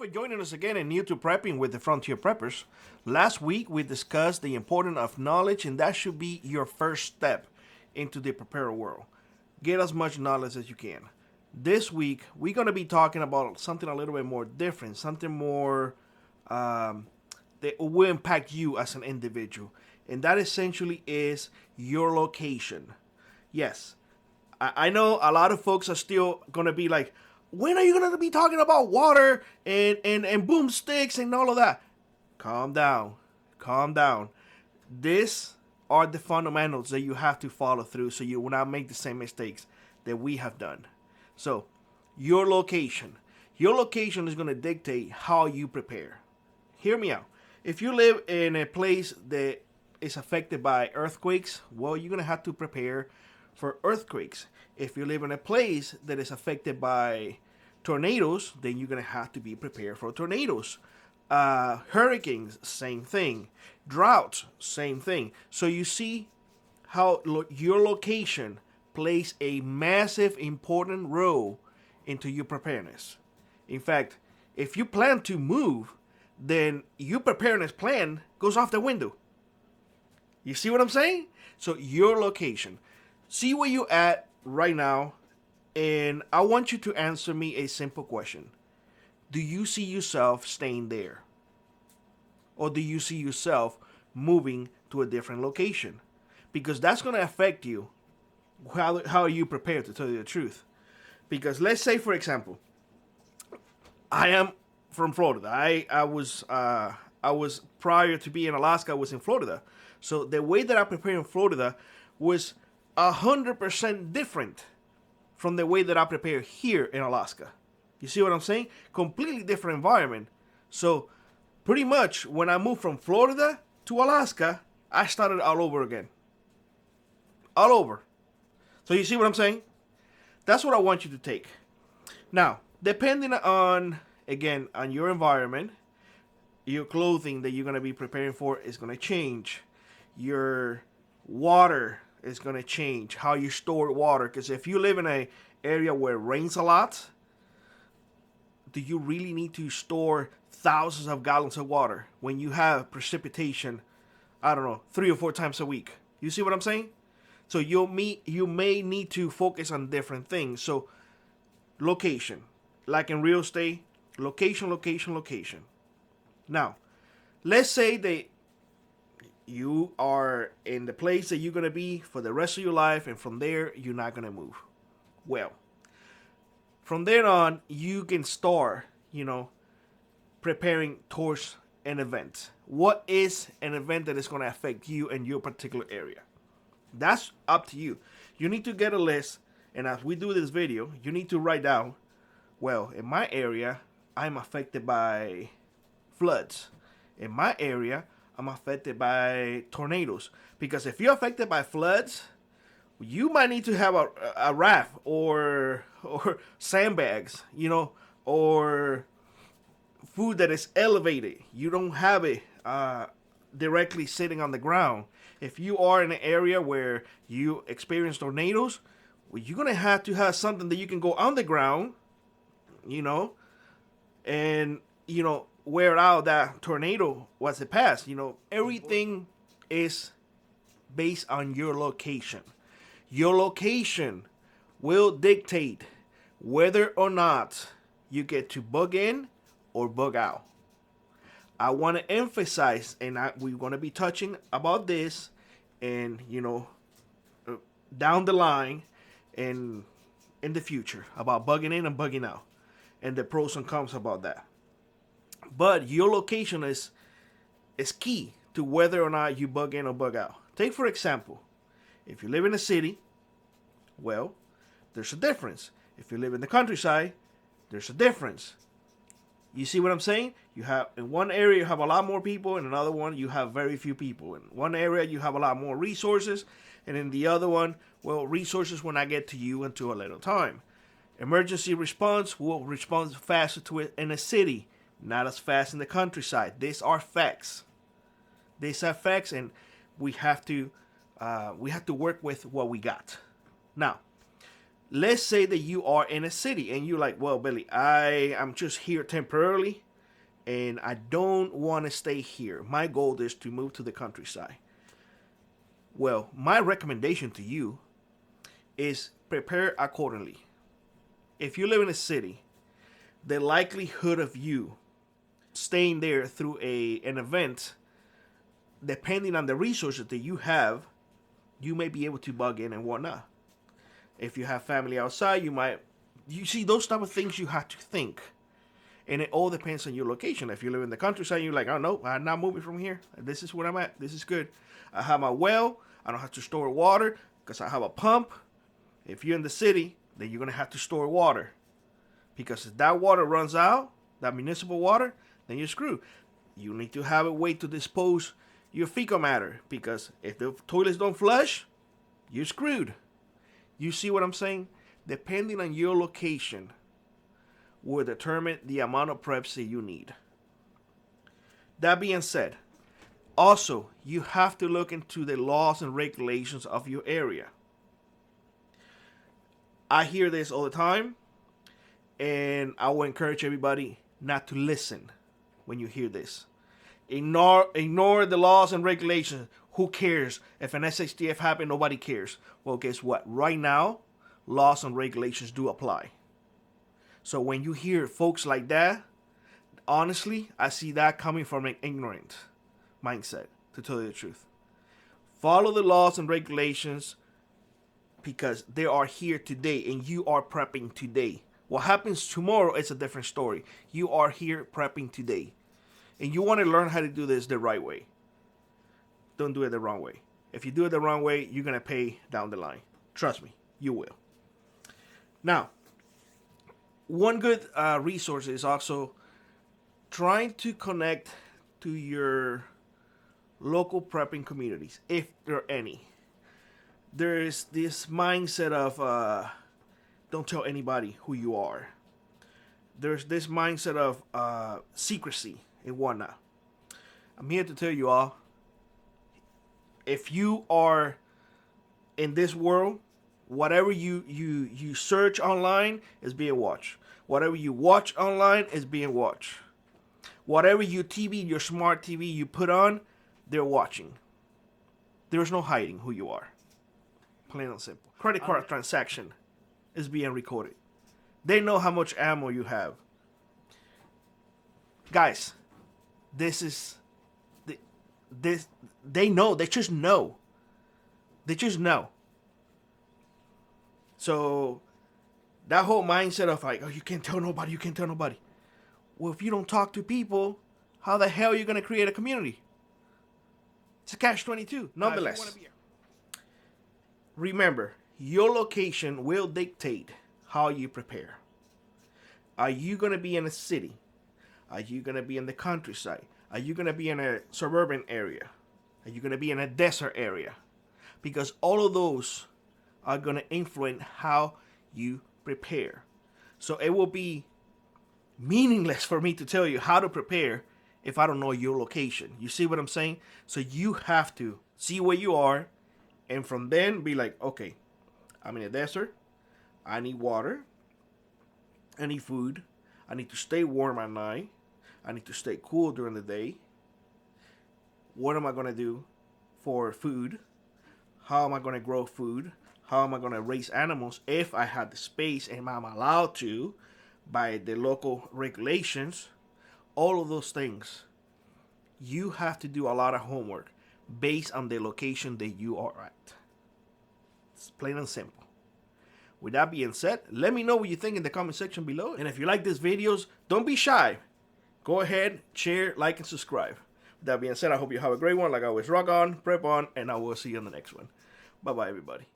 for joining us again in NewtoPrepping with the Frontier Preppers. Last week we discussed the importance of knowledge, and that should be your first step into the preparer world. Get as much knowledge as you can. This week we're going to be talking about something a little bit more different, something more that will impact you as an individual, and that essentially is your location. Yes, I know a lot of folks are still going to be like, when are you going to be talking about water and boomsticks and all of that? Calm down. Calm down. These are the fundamentals that you have to follow through so you will not make the same mistakes that we have done. So, your location. Your location is going to dictate how you prepare. Hear me out. If you live in a place that is affected by earthquakes, well, you're going to have to prepare for earthquakes. If you live in a place that is affected by tornadoes, then you're going to have to be prepared for tornadoes. Hurricanes, same thing. Droughts, same thing. So you see how your location plays a massive, important role into your preparedness. In fact, if you plan to move, then your preparedness plan goes off the window. You see what I'm saying? So your location. See where you're at right now, and I want you to answer me a simple question. Do you see yourself staying there? Or do you see yourself moving to a different location? Because that's going to affect you, how you prepare, to tell you the truth. Because let's say, for example, I am from Florida. I was prior to being in Alaska, I was in Florida. So the way that I prepared in Florida was 100% different from the way that I prepare here in Alaska. You see what I'm saying? Completely different environment. So pretty much when I moved from Florida to Alaska, I started all over again. All over. So you see what I'm saying? That's what I want you to take. Now, depending on, again, on your environment, your clothing that you're going to be preparing for is going to change. Your water is going to change, how you store water. Because if you live in an area where it rains a lot, do you really need to store thousands of gallons of water when you have precipitation, I don't know, 3 or 4 times a week? You see what I'm saying? So you may need to focus on different things. So location, like in real estate, location, location, location. Now, let's say that you are in the place that you're going to be for the rest of your life, and from there, you're not going to move. Well, from there on, you can start, preparing towards an event. What is an event that is going to affect you in your particular area? That's up to you. You need to get a list, and as we do this video, you need to write down, well, in my area, I'm affected by floods. In my area, I'm affected by tornadoes. Because if you're affected by floods, you might need to have a raft or sandbags, or food that is elevated. You don't have it directly sitting on the ground. If you are in an area where you experience tornadoes, well, you're going to have something that you can go on the ground, and, wear out that tornado once it passed. Everything is based on your location. Your location will dictate whether or not you get to bug in or bug out. I want to emphasize, and we're going to be touching about this, and down the line and in the future about bugging in and bugging out, and the pros and cons about that. But your location is key to whether or not you bug in or bug out. Take, for example, if you live in a city, well, there's a difference. If you live in the countryside, there's a difference. You see what I'm saying? You have, in one area you have a lot more people, in another one you have very few people. In one area you have a lot more resources, and in the other one, well, resources will not get to you until a little time. Emergency response will respond faster to it in a city, not as fast in the countryside. These are facts. These are facts, and we have to work with what we got. Now, let's say that you are in a city and you're like, well, Billy, I am just here temporarily. and I don't want to stay here. My goal is to move to the countryside. Well, my recommendation to you is prepare accordingly. If you live in a city, the likelihood of you staying there through an event, depending on the resources that you have, you may be able to bug in and whatnot. If you have family outside, you see those type of things you have to think. And it all depends on your location. If you live in the countryside, you're like, oh no, I'm not moving from here. This is where I'm at. This is good. I have my well. I don't have to store water because I have a pump. If you're in the city, then you're going to have to store water. Because if that water runs out, that municipal water, then you're screwed. You need to have a way to dispose your fecal matter. Because if the toilets don't flush, you're screwed. You see what I'm saying? Depending on your location will determine the amount of preps that you need. That being said, also, you have to look into the laws and regulations of your area. I hear this all the time, and I will encourage everybody not to listen when you hear this. Ignore the laws and regulations. Who cares? If an SHTF happened, nobody cares. Well, guess what? Right now, laws and regulations do apply. So when you hear folks like that, honestly, I see that coming from an ignorant mindset, to tell you the truth. Follow the laws and regulations because they are here today and you are prepping today. What happens tomorrow is a different story. You are here prepping today. And you want to learn how to do this the right way. Don't do it the wrong way. If you do it the wrong way, you're going to pay down the line. Trust me, you will. Now, one good resource is also trying to connect to your local prepping communities, if there are any. There is this mindset of don't tell anybody who you are. There's this mindset of secrecy and whatnot. I'm here to tell you all, if you are in this world, whatever you search online is being watched. Whatever you watch online is being watched. Whatever your smart TV you put on, they're watching. There's no hiding who you are. Plain and simple. Credit card transaction is being recorded. They know how much ammo you have. Guys, they know. They just know. They just know. So that whole mindset of like, oh, you can't tell nobody, you can't tell nobody. Well, if you don't talk to people, how the hell are you going to create a community? It's a catch-22. Nonetheless, remember, your location will dictate how you prepare. Are you going to be in a city? Are you going to be in the countryside? Are you going to be in a suburban area? Are you going to be in a desert area? Because all of those are going to influence how you prepare. So it will be meaningless for me to tell you how to prepare if I don't know your location. You see what I'm saying? So you have to see where you are, and from then be like, okay, I'm in a desert. I need water. I need food. I need to stay warm at night. I need to stay cool during the day. What am I going to do for food? How am I going to grow food? How am I going to raise animals if I have the space and I'm allowed to by the local regulations? All of those things. You have to do a lot of homework based on the location that you are at. It's plain and simple. With that being said, let me know what you think in the comment section below. And if you like these videos, don't be shy. Go ahead, share, like, and subscribe. With that being said, I hope you have a great one. Like always, rock on, prep on, and I will see you on the next one. Bye-bye, everybody.